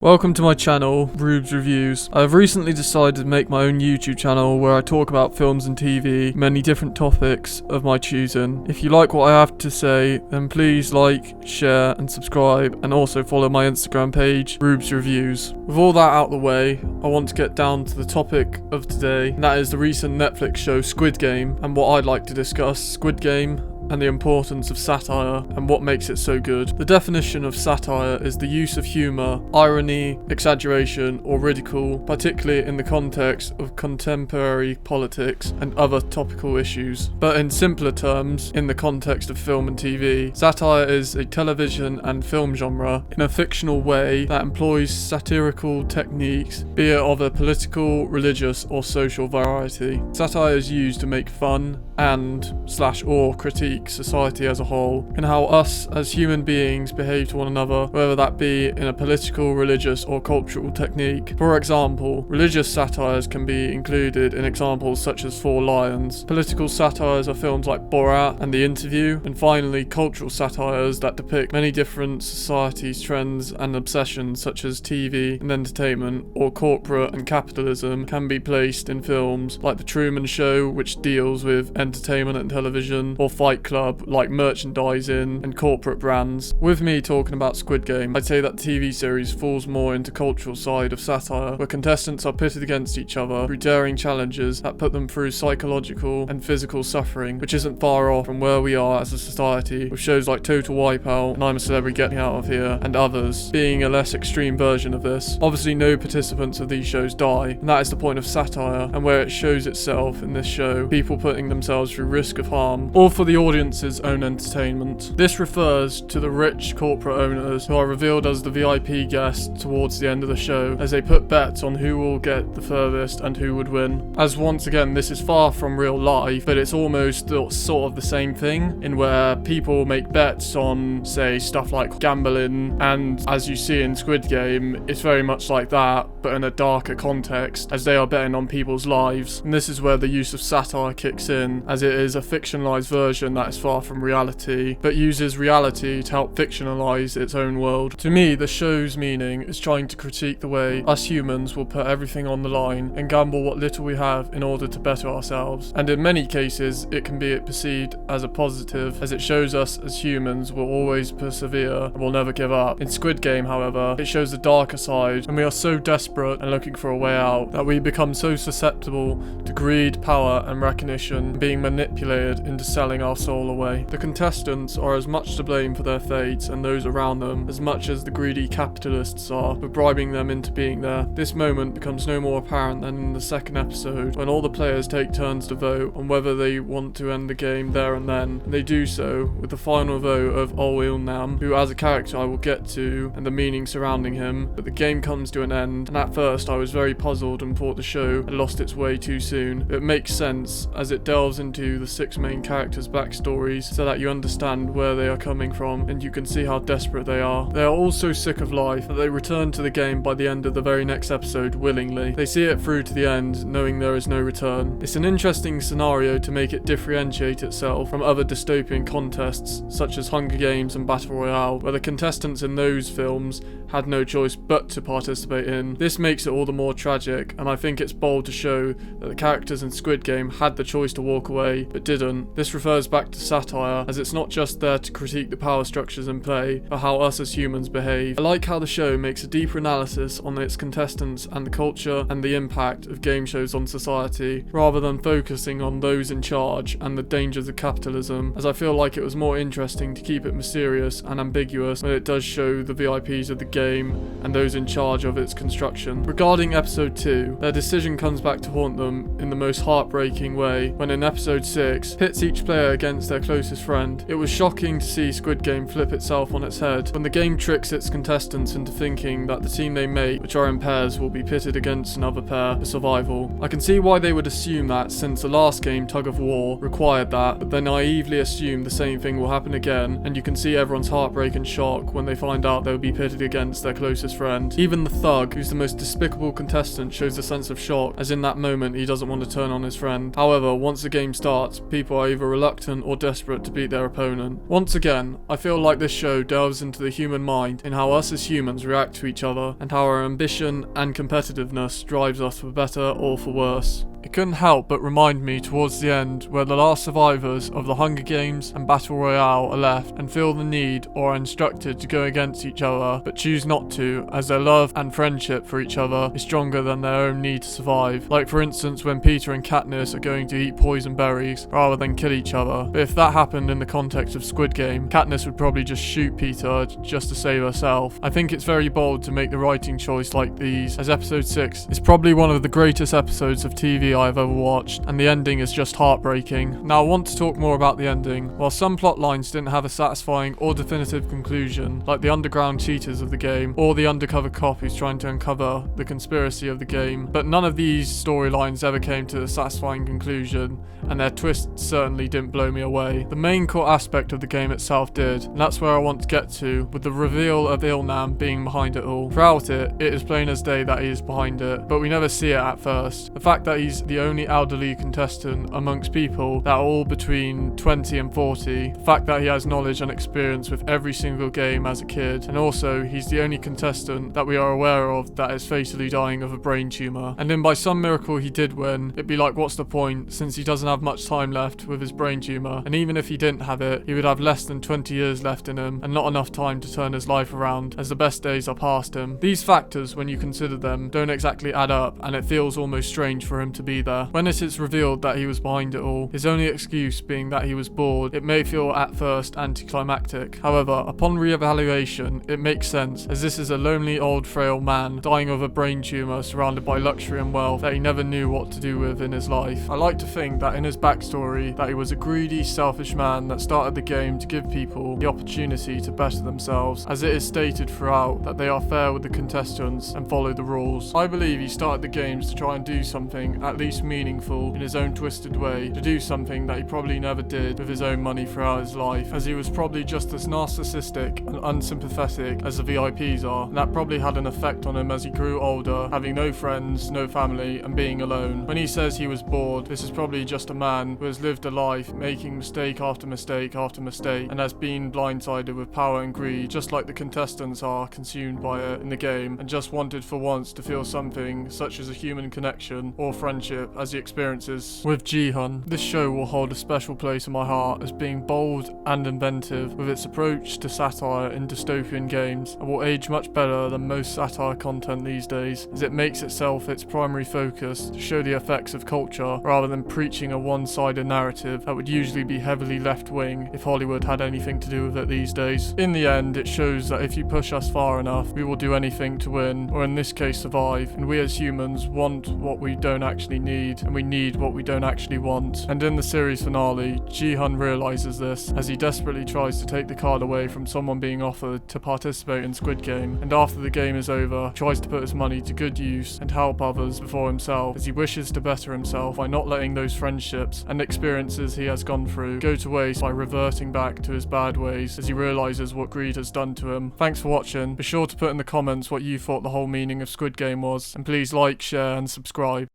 Welcome to my channel, Rubes Reviews. I have recently decided to make my own YouTube channel where I talk about films and TV, many different topics of my choosing. If you like what I have to say, then please like, share and subscribe, and also follow my Instagram page, Rubes Reviews. With all that out of the way, I want to get down to the topic of today, and that is the recent Netflix show Squid Game, and what I'd like to discuss, Squid Game, and the importance of satire and what makes it so good. The definition of satire is the use of humour, irony, exaggeration or ridicule, particularly in the context of contemporary politics and other topical issues. But in simpler terms, in the context of film and TV, satire is a television and film genre in a fictional way that employs satirical techniques, be it of a political, religious or social variety. Satire is used to make fun and/or critique society as a whole, and how us as human beings behave to one another, whether that be in a political, religious or cultural technique. For example, religious satires can be included in examples such as Four Lions. Political satires are films like Borat and The Interview, and finally cultural satires that depict many different societies, trends and obsessions such as TV and entertainment or corporate and capitalism can be placed in films like The Truman Show, which deals with entertainment and television, or Fight Club, like merchandising and corporate brands. With me talking about Squid Game, I'd say that the TV series falls more into cultural side of satire, where contestants are pitted against each other through daring challenges that put them through psychological and physical suffering, which isn't far off from where we are as a society, with shows like Total Wipeout and I'm a Celebrity Getting Out of Here and others being a less extreme version of this. Obviously no participants of these shows die, and that is the point of satire, and where it shows itself in this show, people putting themselves through risk of harm, all for the audience's own entertainment. This refers to the rich corporate owners who are revealed as the VIP guests towards the end of the show, as they put bets on who will get the furthest and who would win. As once again, this is far from real life, but it's almost sort of the same thing, in where people make bets on, say, stuff like gambling, and as you see in Squid Game, it's very much like that, but in a darker context, as they are betting on people's lives. And this is where the use of satire kicks in, as it is a fictionalized version that is far from reality, but uses reality to help fictionalize its own world. To me, the show's meaning is trying to critique the way us humans will put everything on the line and gamble what little we have in order to better ourselves. And in many cases, it can be perceived as a positive, as it shows us as humans will always persevere and will never give up. In Squid Game, however, it shows the darker side, and we are so desperate and looking for a way out that we become so susceptible to greed, power and recognition, being manipulated into selling our soul away. The contestants are as much to blame for their fates and those around them as much as the greedy capitalists are for bribing them into being there. This moment becomes no more apparent than in the second episode, when all the players take turns to vote on whether they want to end the game there and then, and they do so with the final vote of Oh Nam, who as a character I will get to, and the meaning surrounding him. But the game comes to an end, and at first I was very puzzled and thought the show had lost its way too soon. It makes sense as it delves into the six main characters' backstories so that you understand where they are coming from, and you can see how desperate they are. They are all so sick of life that they return to the game by the end of the very next episode willingly. They see it through to the end, knowing there is no return. It's an interesting scenario to make it differentiate itself from other dystopian contests such as Hunger Games and Battle Royale, where the contestants in those films had no choice but to participate in. This makes it all the more tragic, and I think it's bold to show that the characters in Squid Game had the choice to walk away, but didn't. This refers back to satire, as it's not just there to critique the power structures in play, but how us as humans behave. I like how the show makes a deeper analysis on its contestants and the culture and the impact of game shows on society, rather than focusing on those in charge and the dangers of capitalism, as I feel like it was more interesting to keep it mysterious and ambiguous when it does show the VIPs of the game and those in charge of its construction. Regarding episode 2, their decision comes back to haunt them in the most heartbreaking way, when in episode 6 pits each player against their closest friend. It was shocking to see Squid Game flip itself on its head, when the game tricks its contestants into thinking that the team they make, which are in pairs, will be pitted against another pair for survival. I can see why they would assume that, since the last game, Tug of War, required that, but they naively assume the same thing will happen again, and you can see everyone's heartbreak and shock when they find out they will be pitted against their closest friend. Even the thug, who's the most despicable contestant, shows a sense of shock, as in that moment he doesn't want to turn on his friend. However, once the game Game starts, people are either reluctant or desperate to beat their opponent. Once again, I feel like this show delves into the human mind in how us as humans react to each other and how our ambition and competitiveness drives us for better or for worse. It couldn't help but remind me towards the end where the last survivors of the Hunger Games and Battle Royale are left and feel the need or are instructed to go against each other but choose not to, as their love and friendship for each other is stronger than their own need to survive. Like for instance when Peter and Katniss are going to eat poison berries rather than kill each other. But if that happened in the context of Squid Game, Katniss would probably just shoot Peter just to save herself. I think it's very bold to make the writing choice like these, as episode 6 is probably one of the greatest episodes of TV I've ever watched, and the ending is just heartbreaking. Now I want to talk more about the ending. While some plot lines didn't have a satisfying or definitive conclusion, like the underground cheaters of the game, or the undercover cop who's trying to uncover the conspiracy of the game, but none of these storylines ever came to a satisfying conclusion, and their twists certainly didn't blow me away. The main core aspect of the game itself did, and that's where I want to get to, with the reveal of Ilnam being behind it all. Throughout it, it is plain as day that he is behind it, but we never see it at first. The fact that he's the only elderly contestant amongst people that are all between 20 and 40, the fact that he has knowledge and experience with every single game as a kid, and also he's the only contestant that we are aware of that is fatally dying of a brain tumour. And then by some miracle he did win, it'd be like, what's the point, since he doesn't have much time left with his brain tumour, and even if he didn't have it, he would have less than 20 years left in him and not enough time to turn his life around, as the best days are past him. These factors, when you consider them, don't exactly add up, and it feels almost strange for him to be there. When it is revealed that he was behind it all, his only excuse being that he was bored, it may feel at first anticlimactic. However, upon re-evaluation, it makes sense, as this is a lonely old frail man dying of a brain tumour surrounded by luxury and wealth that he never knew what to do with in his life. I like to think that in his backstory that he was a greedy, selfish man that started the game to give people the opportunity to better themselves, as it is stated throughout that they are fair with the contestants and follow the rules. I believe he started the games to try and do something at least meaningful in his own twisted way, to do something that he probably never did with his own money throughout his life, as he was probably just as narcissistic and unsympathetic as the VIPs are, and that probably had an effect on him as he grew older, having no friends, no family, and being alone. When he says he was bored, this is probably just a man who has lived a life making mistake after mistake after mistake, and has been blindsided with power and greed, just like the contestants are consumed by it in the game, and just wanted for once to feel something such as a human connection or friendship as he experiences with Ji-hun. This show will hold a special place in my heart as being bold and inventive with its approach to satire in dystopian games, and will age much better than most satire content these days, as it makes itself its primary focus to show the effects of culture rather than preaching a one-sided narrative that would usually be heavily left-wing if Hollywood had anything to do with it these days. In the end, it shows that if you push us far enough, we will do anything to win, or in this case survive, and we as humans want what we don't actually need, and we need what we don't actually want. And in the series finale, Ji-hun realizes this as he desperately tries to take the card away from someone being offered to participate in Squid Game, and after the game is over, tries to put his money to good use and help others before himself, as he wishes to better himself by not letting those friendships and experiences he has gone through go to waste by reverting back to his bad ways, as he realizes what greed has done to him. Thanks for watching. Be sure to put in the comments what you thought the whole meaning of Squid Game was, and please like, share and subscribe.